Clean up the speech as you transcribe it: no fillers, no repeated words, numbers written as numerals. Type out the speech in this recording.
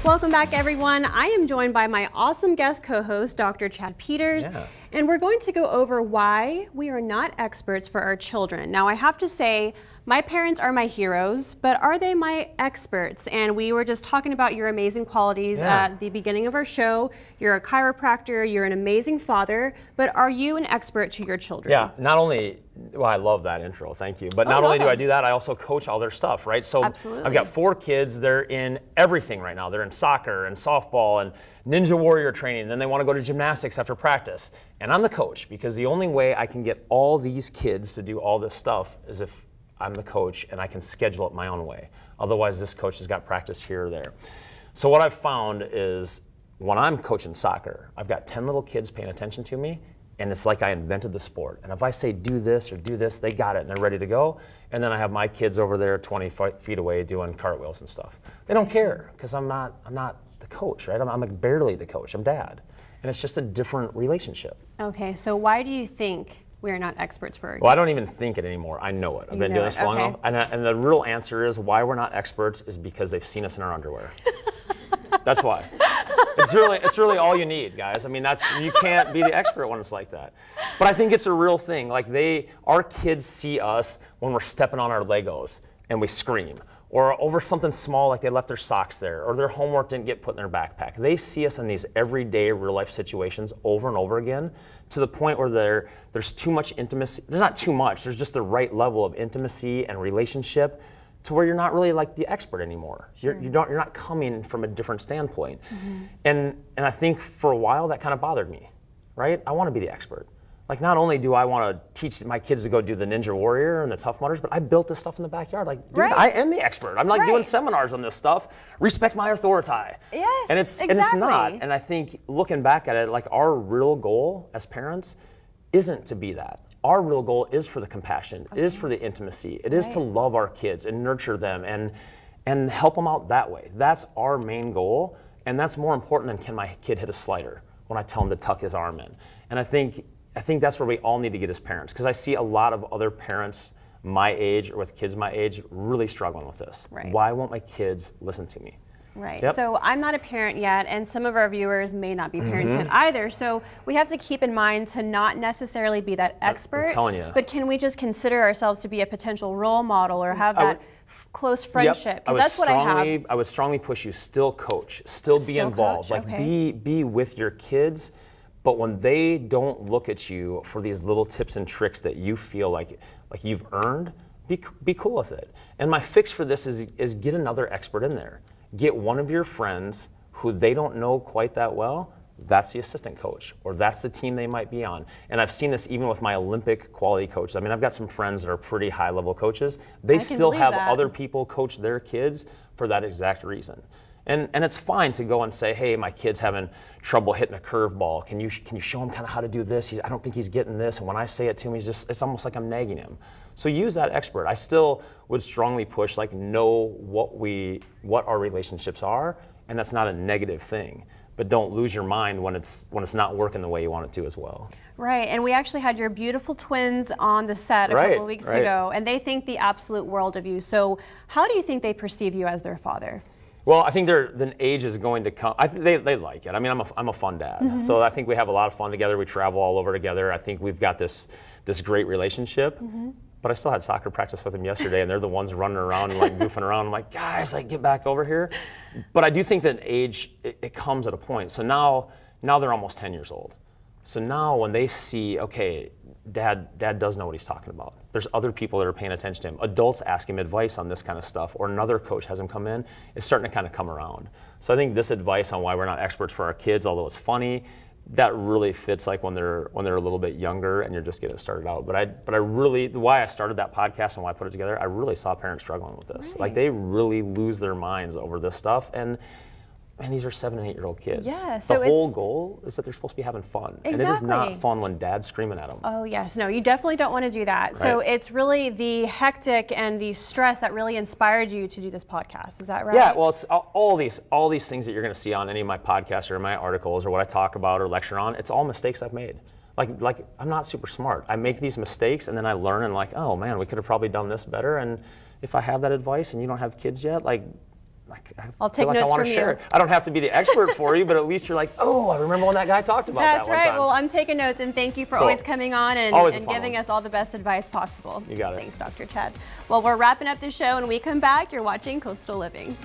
Welcome back, everyone. I am joined by my awesome guest co-host, Dr. Chad Peters, and we're going to go over why we are not experts for our children. Now, I have to say, my parents are my heroes, but are they my experts? And we were just talking about your amazing qualities at the beginning of our show. You're a chiropractor, you're an amazing father, but are you an expert to your children? Yeah, not only, well, I love that intro, thank you. But not only do I do that, I also coach all their stuff, right? So I've got 4 kids, they're in everything right now. They're in soccer and softball and Ninja Warrior training, then they want to go to gymnastics after practice. And I'm the coach, because the only way I can get all these kids to do all this stuff is if I'm the coach and I can schedule it my own way. Otherwise, this coach has got practice here or there. So what I've found is when I'm coaching soccer, I've got 10 little kids paying attention to me, and it's like I invented the sport. And if I say do this or do this, they got it and they're ready to go. And then I have my kids over there 20 feet away doing cartwheels and stuff. They don't care, because I'm not the coach, right? I'm like barely the coach, I'm dad. And it's just a different relationship. Okay, so why do you think we're not experts for it? Well, I don't even think it anymore. I know it. I've been doing this for long enough. And the real answer is why we're not experts is because they've seen us in our underwear. That's why. It's really all you need, guys. I mean, you can't be the expert when it's like that. But I think it's a real thing. Like our kids see us when we're stepping on our Legos and we scream. Or over something small, like they left their socks there, or their homework didn't get put in their backpack. They see us in these everyday real life situations over and over again, to the point where there's too much intimacy. There's not too much, there's just the right level of intimacy and relationship to where you're not really like the expert anymore. Sure. You're not coming from a different standpoint. Mm-hmm. And I think for a while that kind of bothered me, right? I want to be the expert. Like, not only do I want to teach my kids to go do the Ninja Warrior and the Tough Mudders, but I built this stuff in the backyard. Like, dude, I am the expert. I'm like doing seminars on this stuff. Respect my authority. Yes, and it's not. And I think looking back at it, like, our real goal as parents isn't to be that. Our real goal is for the compassion. It is for the intimacy. It is to love our kids and nurture them and help them out that way. That's our main goal, and that's more important than can my kid hit a slider when I tell him to tuck his arm in. And I think that's where we all need to get as parents, because I see a lot of other parents my age or with kids my age really struggling with this. Right. Why won't my kids listen to me? Right. Yep. So I'm not a parent yet, and some of our viewers may not be parents yet either. So we have to keep in mind to not necessarily be that expert. I'm telling you. But can we just consider ourselves to be a potential role model or have that close friendship? Because that's what I have. I would strongly push you, still coach, still be involved. Coach? Like be with your kids. But when they don't look at you for these little tips and tricks that you feel like you've earned, be cool with it. And my fix for this is get another expert in there. Get one of your friends who they don't know quite that well. That's the assistant coach, or that's the team they might be on. And I've seen this even with my Olympic quality coaches. I mean, I've got some friends that are pretty high level coaches. They still have other people coach their kids for that exact reason. And it's fine to go and say, hey, my kid's having trouble hitting a curveball. Can you show him kind of how to do this? I don't think he's getting this. And when I say it to him, it's almost like I'm nagging him. So use that expert. I still would strongly push, like, know what our relationships are, and that's not a negative thing. But don't lose your mind when it's not working the way you want it to as well. Right, and we actually had your beautiful twins on the set a couple of weeks ago, and they think the absolute world of you. So how do you think they perceive you as their father? Well, I think the age is going to come. I think they like it. I mean, I'm a fun dad, so I think we have a lot of fun together. We travel all over together. I think we've got this great relationship. But I still had soccer practice with them yesterday, and they're the ones running around and like goofing around. I'm like, guys, like, get back over here. But I do think that age it comes at a point. So now they're almost 10 years old. So now when they see, okay, dad does know what he's talking about. There's other people that are paying attention to him. Adults ask him advice on this kind of stuff, or another coach has him come in. It's starting to kind of come around. So I think this advice on why we're not experts for our kids, although it's funny, that really fits like when they're a little bit younger and you're just getting started out. But I really, why I started that podcast and why I put it together, I really saw parents struggling with this. Like, they really lose their minds over this stuff. And these are 7 and 8 year old kids. Yeah, so the whole goal is that they're supposed to be having fun. Exactly. And it is not fun when dad's screaming at them. Oh yes, no, you definitely don't want to do that. Right. So it's really the hectic and the stress that really inspired you to do this podcast. Is that right? Yeah, well, it's all these things that you're going to see on any of my podcasts or my articles or what I talk about or lecture on. It's all mistakes I've made. Like I'm not super smart. I make these mistakes and then I learn and like, oh man, we could have probably done this better. And if I have that advice and you don't have kids yet, like, I'll take like notes I want from to share you. it. I don't have to be the expert for you, but at least you're like, oh, I remember when that guy talked about That's that one right. time. Well, I'm taking notes, and thank you for Cool. always coming on and giving us all the best advice possible. You got it. Thanks, Dr. Chad. Well, we're wrapping up the show, and when we come back, you're watching Coastal Living.